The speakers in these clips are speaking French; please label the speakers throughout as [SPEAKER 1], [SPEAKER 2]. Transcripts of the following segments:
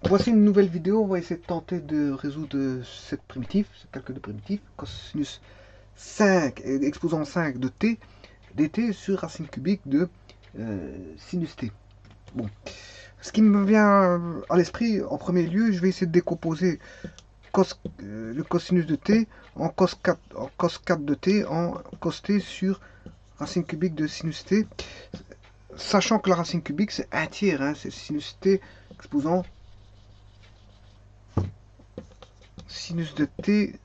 [SPEAKER 1] Voici une nouvelle vidéo, on va essayer de tenter de résoudre cette primitive, ce calcul de primitive, cosinus 5, exposant 5 de t, dt sur racine cubique de sinus t. Bon. Ce qui me vient à l'esprit, en premier lieu, je vais essayer de décomposer le cosinus de t en cos 4 de t en cos t sur racine cubique de sinus t, sachant que la racine cubique c'est 1 tiers, hein, c'est sinus t exposant sinus de t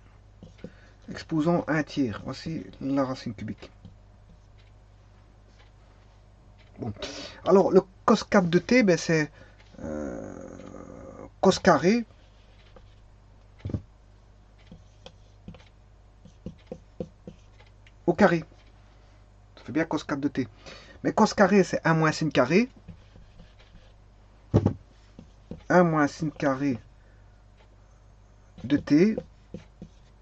[SPEAKER 1] exposant 1 tiers. Voici la racine cubique. Bon. Alors, le cos 4 de t, ben, c'est cos carré au carré. Ça fait bien cos 4 de t. Mais cos carré, c'est 1 moins sin carré. 1 moins sin carré de t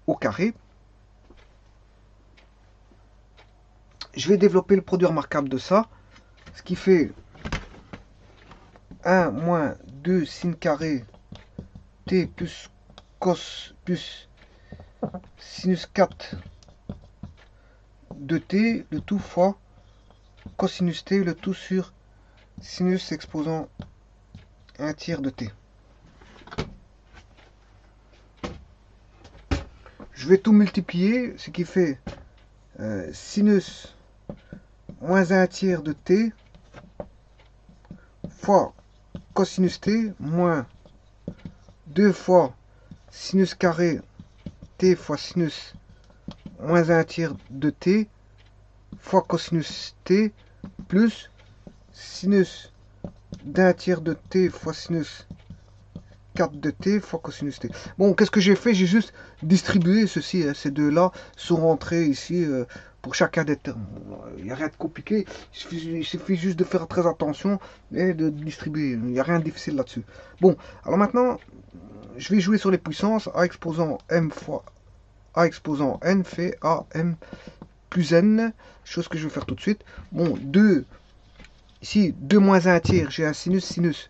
[SPEAKER 1] au carré. Je vais développer le produit remarquable de ça, ce qui fait 1 moins 2 sin carré t plus cos plus sinus 4 de t, le tout fois cosinus t, le tout sur sinus exposant 1 tiers de t. Je vais tout multiplier, ce qui fait sinus moins 1 tiers de t fois cosinus t moins 2 fois sinus carré t fois sinus moins 1 tiers de t fois cosinus t plus sinus d'un tiers de t fois sinus 4 de t fois cosinus t. Bon, qu'est-ce que j'ai fait? J'ai juste distribué ceci, hein, ces deux-là sont rentrés ici pour chacun des termes. Il n'y a rien de compliqué, il suffit juste de faire très attention et de distribuer. Il n'y a rien de difficile là-dessus. Bon, alors maintenant, je vais jouer sur les puissances. A exposant m fois A exposant n fait AM plus n, chose que je vais faire tout de suite. Bon, 2, ici, 2 moins 1 tiers, j'ai un sinus,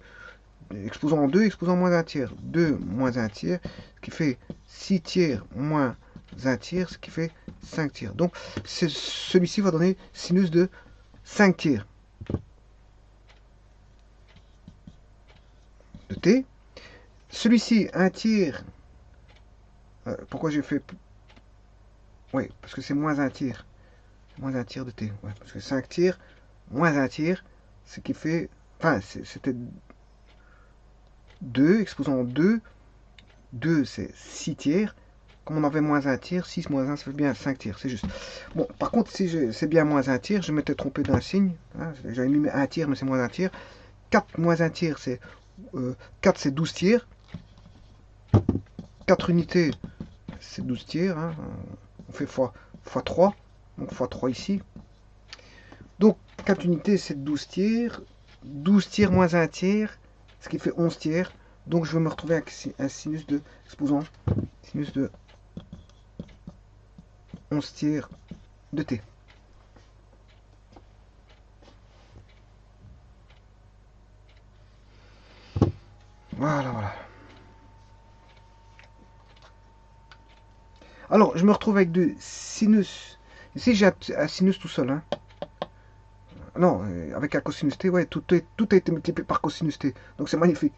[SPEAKER 1] exposant 2, exposant moins 1 tiers. 2 moins 1 tiers, ce qui fait 6 tiers moins 1 tiers, ce qui fait 5 tiers. Donc, celui-ci va donner sinus de 5 tiers de t. Celui-ci, 1 tiers, pourquoi j'ai fait... Oui, parce que c'est moins 1 tiers. Moins 1 tiers de t. Ouais, parce que 5 tiers, moins 1 tiers, ce qui fait... Enfin, c'était 2, exposant 2. 2, c'est 6 tiers. Comme on avait moins 1 tiers, 6 moins 1, ça fait bien 5 tiers. C'est juste. Bon, par contre, si c'est bien moins 1 tiers, je m'étais trompé d'un signe. Hein, j'avais mis 1 tiers, mais c'est moins 1 tiers. 4 moins 1 tiers, c'est 4, c'est 12 tiers. 4 unités, c'est 12 tiers. Hein. On fait fois 3. Donc fois 3 ici. Donc 4 unités, c'est 12 tiers. 12 tiers moins 1 tiers, ce qui fait 11 tiers. Donc je vais me retrouver avec un sinus de, exposant, sinus de 11 tiers de t. Voilà. Alors, je me retrouve avec deux sinus. Ici, j'ai un sinus tout seul. Hein. Non, avec un cosinus t, ouais, tout a été multiplié par cosinus t. Donc c'est magnifique.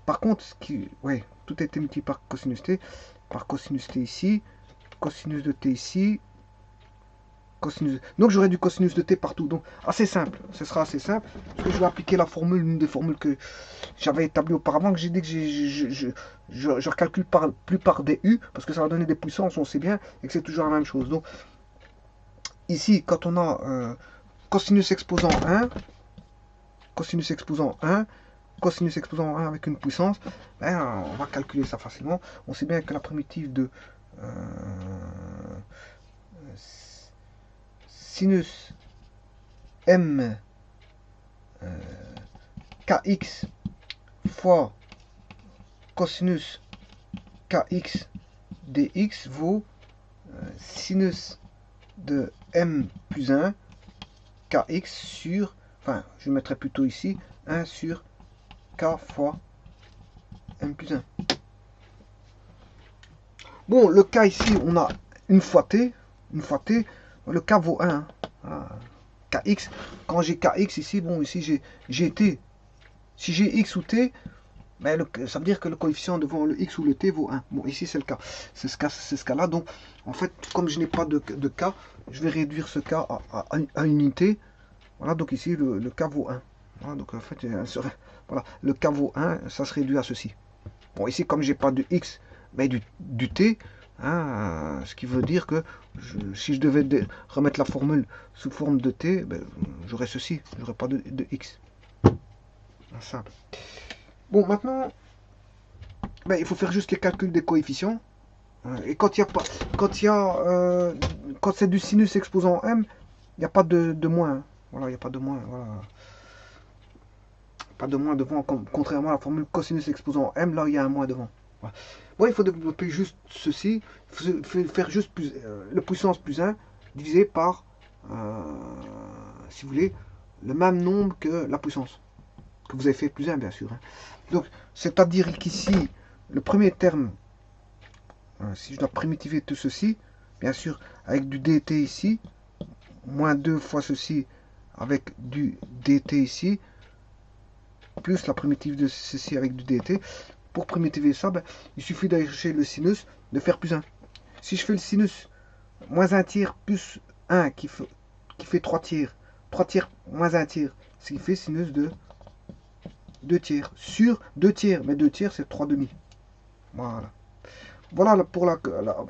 [SPEAKER 1] Par contre, tout a été multiplié par cosinus t ici, cosinus de t ici, cosinus. Donc j'aurai du cosinus de t partout. Donc assez simple, ce sera assez simple. Parce que je vais appliquer la formule, une des formules que j'avais établie auparavant, que j'ai dit que je recalcule plus par des u, parce que ça va donner des puissances, on sait bien, et que c'est toujours la même chose. Donc ici, quand on a cosinus exposant 1, cosinus exposant 1, cosinus exposant 1 avec une puissance, ben, on va calculer ça facilement. On sait bien que la primitive de sinus m kx fois cosinus kx dx vaut sinus de m plus 1 kx sur, enfin je mettrai plutôt ici 1 sur k fois m plus 1. Bon, le k ici, on a une fois t, le k vaut 1. Hein. Ah, kx, quand j'ai kx ici, bon, ici j'ai t. Si j'ai x ou t, ben ça veut dire que le coefficient devant le x ou le t vaut 1. Bon, ici c'est le cas. C'est ce cas-là. Donc, en fait, comme je n'ai pas de k, je vais réduire ce k à une unité. Voilà, donc ici, le k vaut 1. Voilà, donc en fait, voilà, le k vaut 1, ça se réduit à ceci. Bon, ici, comme j'ai pas de x, mais du t, hein, ce qui veut dire que si je devais remettre la formule sous forme de t, ben, j'aurais ceci, j'aurais pas de x. Simple. Bon, maintenant, ben, il faut faire juste les calculs des coefficients. Et quand c'est du sinus exposant m, il n'y a pas de moins. Voilà, il n'y a pas de moins. Voilà. Pas de moins devant, contrairement à la formule cosinus exposant m, là il y a un moins devant. Voilà. Bon, il faut développer juste ceci. Il faut faire juste le puissance plus 1 divisé par, si vous voulez, le même nombre que la puissance. Que vous avez fait plus 1, bien sûr. Hein. Donc, c'est-à-dire qu'ici, le premier terme, si je dois primitiver tout ceci, bien sûr, avec du dt ici, moins 2 fois ceci, avec du dt ici, plus la primitive de ceci avec du dt. Pour primitiver ça, ben, il suffit d'aller chercher le sinus, de faire plus 1. Si je fais le sinus moins 1 tiers plus 1 qui fait 3 tiers, 3 tiers moins 1 tiers, ce qui fait sinus de 2 tiers. Sur 2 tiers, mais 2 tiers c'est 3 demi. Voilà. Voilà pour la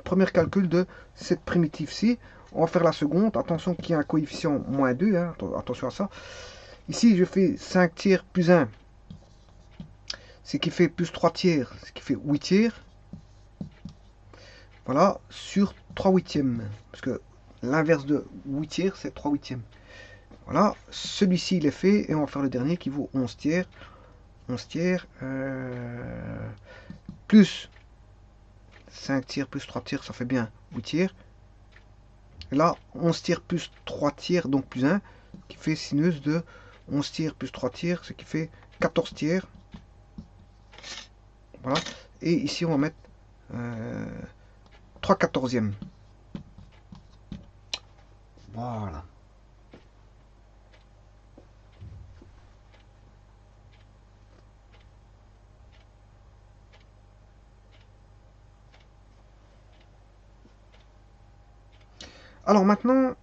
[SPEAKER 1] première calcul de cette primitive-ci. On va faire la seconde. Attention qu'il y a un coefficient moins 2. Hein. Attention à ça. Ici, je fais 5 tiers plus 1. Ce qui fait plus 3 tiers. Ce qui fait 8 tiers. Voilà. Sur 3 huitièmes. Parce que l'inverse de 8 tiers, c'est 3 huitièmes. Voilà. Celui-ci, il est fait. Et on va faire le dernier qui vaut 11 tiers. 11 tiers. Plus 5 tiers plus 3 tiers, ça fait bien 8 tiers. Et là, 11 tiers plus 3 tiers, donc plus 1, qui fait sinus de 11 tiers plus 3 tiers, ce qui fait 14 tiers. Voilà. Et ici, on va mettre 3 quatorzièmes. Voilà. Alors maintenant,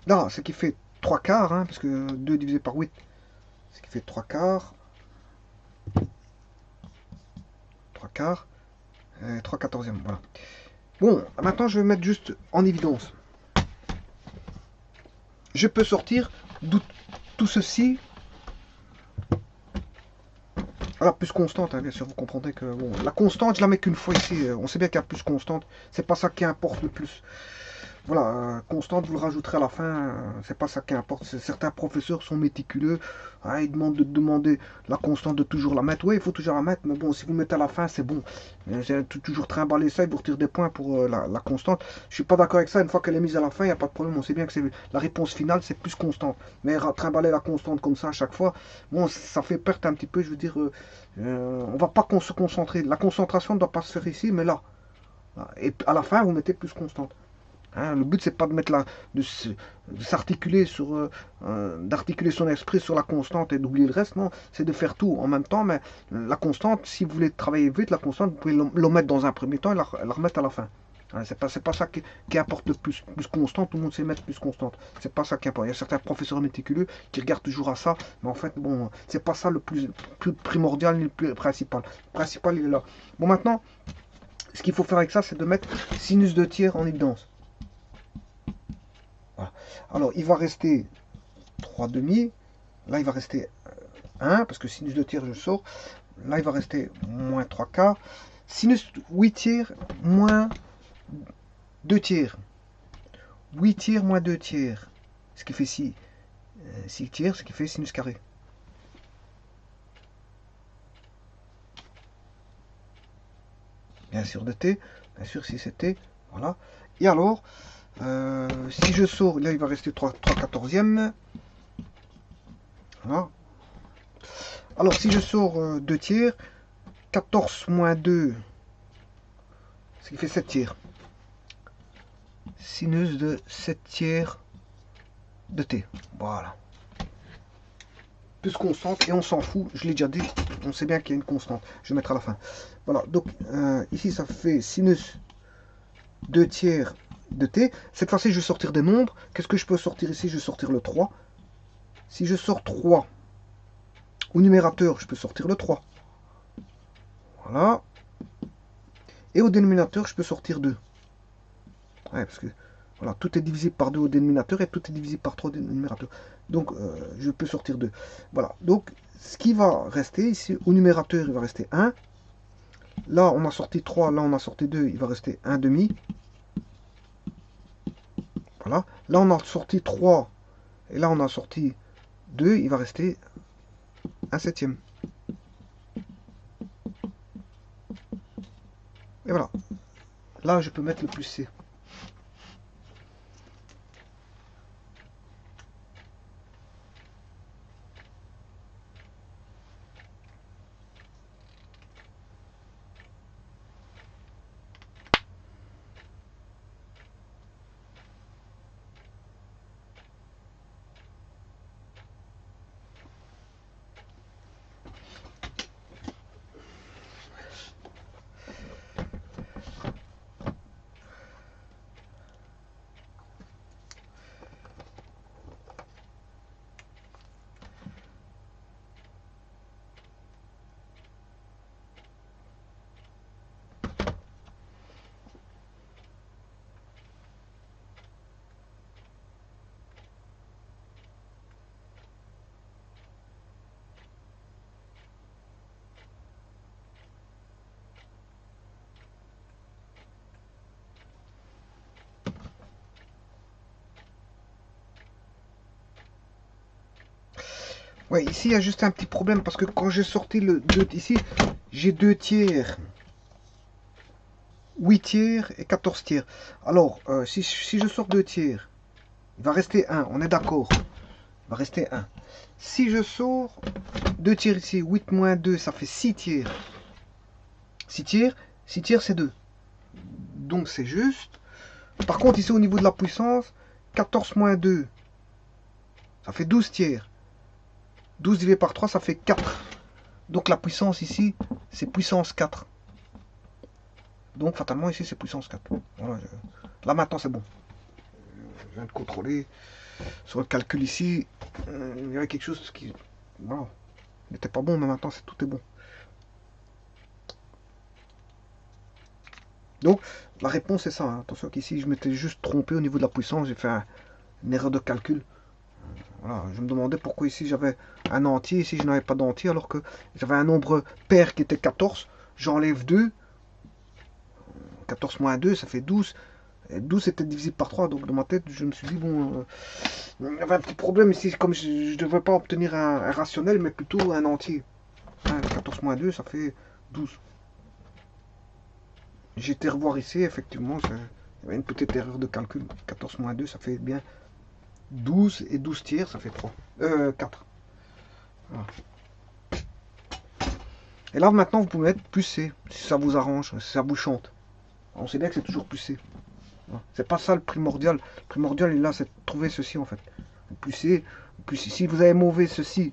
[SPEAKER 1] là, ce qui fait 3 quarts, hein, parce que 2 divisé par 8, ce qui fait 3 quarts. 3 quarts, 3 quatorzièmes, voilà. Bon, maintenant je vais mettre juste en évidence. Je peux sortir tout ceci. Alors, plus constante, hein, bien sûr, vous comprendrez que bon, la constante, je la mets qu'une fois ici. On sait bien qu'il y a plus constante. C'est pas ça qui importe le plus. Voilà, constante, vous le rajouterez à la fin. C'est pas ça qui importe. Certains professeurs sont méticuleux. Hein, ils demandent de demander la constante de toujours la mettre. Oui, il faut toujours la mettre. Mais bon, si vous le mettez à la fin, c'est bon. J'ai toujours trimballé ça. Ils vous retirent des points pour la constante. Je suis pas d'accord avec ça. Une fois qu'elle est mise à la fin, il n'y a pas de problème. On sait bien que la réponse finale, c'est plus constante. Mais trimballer la constante comme ça à chaque fois, bon, ça fait perdre un petit peu. Je veux dire, on va pas se concentrer. La concentration ne doit pas se faire ici, mais là. Et à la fin, vous mettez plus constante. Hein, le but, c'est pas de mettre de s'articuler sur, d'articuler son esprit sur la constante et d'oublier le reste. Non, c'est de faire tout en même temps. Mais la constante, si vous voulez travailler vite, la constante, vous pouvez le mettre dans un premier temps et la remettre à la fin. Hein, c'est pas ça qui importe le plus constante. Tout le monde sait mettre plus constante. C'est pas ça qui importe. Il y a certains professeurs méticuleux qui regardent toujours à ça, mais en fait, bon, c'est pas ça le plus primordial ni le plus principal. Le principal, il est là. Bon, maintenant, ce qu'il faut faire avec ça, c'est de mettre sinus de tiers en évidence. Voilà. Alors, il va rester 3 demi. Là, il va rester 1, parce que sinus de tiers, je sors. Là, il va rester moins 3 quarts. Sinus 8 tiers, moins 2 tiers. 8 tiers, moins 2 tiers. Ce qui fait 6 tiers, ce qui fait sinus carré. Bien sûr, de t. Bien sûr, si c'est t. Voilà. Et alors... si je sors, là il va rester 3 quatorzièmes. Voilà. Alors, si je sors 2 tiers, 14 moins 2, ce qui fait 7 tiers. Sinus de 7 tiers de t. Voilà. Plus constante, et on s'en fout, je l'ai déjà dit, on sait bien qu'il y a une constante. Je vais mettre à la fin. Voilà, donc ici ça fait sinus 2 tiers de t. Cette fois-ci, je vais sortir des nombres. Qu'est-ce que je peux sortir ici? Je vais sortir le 3. Si je sors 3 au numérateur, je peux sortir le 3. Voilà. Et au dénominateur, je peux sortir 2. Ouais, parce que voilà, tout est divisible par 2 au dénominateur et tout est divisible par 3 au numérateur. Donc, je peux sortir 2. Voilà. Donc, ce qui va rester ici, au numérateur, il va rester 1. Là, on a sorti 3. Là, on a sorti 2. Il va rester 1 demi. Voilà. Là, on a sorti 3. Et là, on a sorti 2. Il va rester 1 septième. Et voilà. Là, je peux mettre le plus C. Ouais, ici, il y a juste un petit problème parce que quand j'ai sorti le 2, ici, j'ai 2 tiers, 8 tiers et 14 tiers. Alors, si je sors 2 tiers, il va rester 1, on est d'accord. Il va rester 1. Si je sors 2 tiers ici, 8 moins 2, ça fait 6 tiers. 6 tiers, c'est 2. Donc, c'est juste. Par contre, ici, au niveau de la puissance, 14 moins 2, ça fait 12 tiers. 12 divisé par 3, ça fait 4. Donc la puissance ici, c'est puissance 4. Donc fatalement ici, c'est puissance 4. Voilà, là maintenant, c'est bon. Je viens de contrôler. Sur le calcul ici, il y avait quelque chose qui voilà, n'était pas bon, mais maintenant, tout est bon. Donc la réponse est ça. Hein. Attention qu'ici, je m'étais juste trompé au niveau de la puissance. J'ai fait une erreur de calcul. Voilà, je me demandais pourquoi ici j'avais un entier, ici je n'avais pas d'entier, alors que j'avais un nombre pair qui était 14, j'enlève 2, 14 moins 2, ça fait 12, et 12 était divisible par 3, donc dans ma tête je me suis dit, bon, il y avait un petit problème ici, comme je ne devais pas obtenir un rationnel, mais plutôt un entier. Hein, 14 moins 2, ça fait 12. J'ai été revoir ici, effectivement, il y avait une petite erreur de calcul, 14 moins 2, ça fait bien 12 et 12 tiers, ça fait 3. 4. Voilà. Et là, maintenant, vous pouvez mettre plus C, si ça vous arrange, si ça vous chante. On sait bien que c'est toujours plus C. Voilà. C'est pas ça le primordial. Le primordial, est là, c'est de trouver ceci, en fait. Plus C, plus C. Si vous avez mauvais ceci,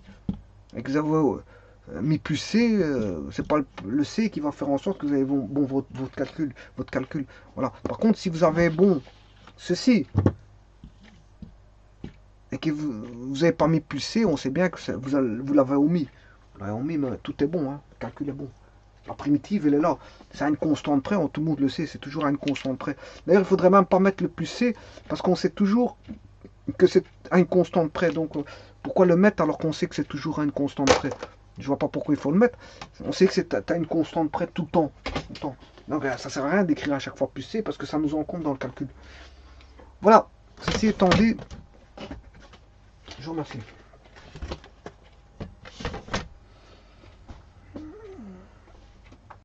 [SPEAKER 1] et que vous avez mis plus C, c'est pas le C qui va faire en sorte que vous avez bon votre calcul. Voilà. Par contre, si vous avez bon ceci, et que vous n'avez pas mis plus C, on sait bien que vous l'avez omis. Vous l'avez omis, mais tout est bon, hein. Le calcul est bon. La primitive, elle est là. C'est à une constante près, tout le monde le sait, c'est toujours à une constante près. D'ailleurs, il ne faudrait même pas mettre le plus C, parce qu'on sait toujours que c'est à une constante près. Donc, pourquoi le mettre alors qu'on sait que c'est toujours à une constante près? Je vois pas pourquoi il faut le mettre. On sait que c'est à une constante près tout le temps. Donc, ça sert à rien d'écrire à chaque fois plus C, parce que ça nous en compte dans le calcul. Voilà, ceci étant dit, je vous remercie.